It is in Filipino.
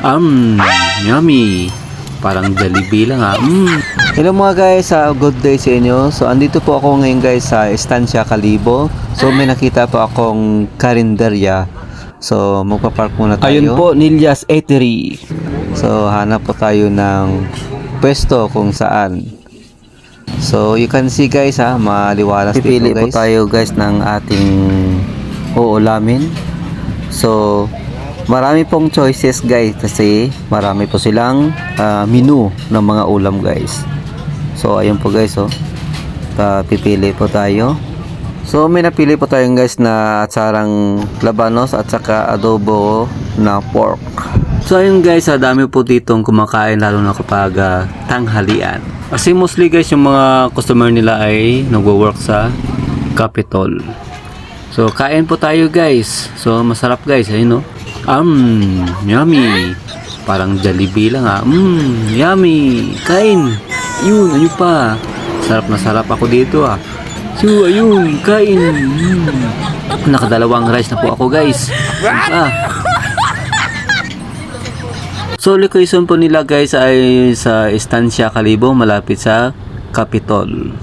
Yummy. Parang Jollibee lang ha. Hello mga guys, good day sa inyo. So andito po ako ngayon guys sa Estancia Calibo. So may nakita po akong karinderya. So magpa-park muna tayo. Ayun po, Nilya's Eatery. So hanap po tayo ng pwesto kung saan. So you can see guys maliwalas Pipili dito guys. po tayo guys ng ating uulamin. So marami pong choices guys kasi marami po silang menu ng mga ulam guys. So ayun po guys pipili po tayo. So may napili po tayong guys na atsarang labanos at saka adobo na pork. So ayun guys, dami po ditong kumakain lalo na kapag tanghalian. Kasi mostly guys yung mga customer nila ay nagwo-work sa Capitol. So kain po tayo guys. So masarap guys, ayun no. Yummy. Parang Jollibee lang ha. Yummy. Kain. Yun, ano pa. Sarap na sarap ako dito ha. So ayun, kain. Nakadalawang rice na po ako guys. So location po nila guys ay sa Estancia Calibo malapit sa Capitol.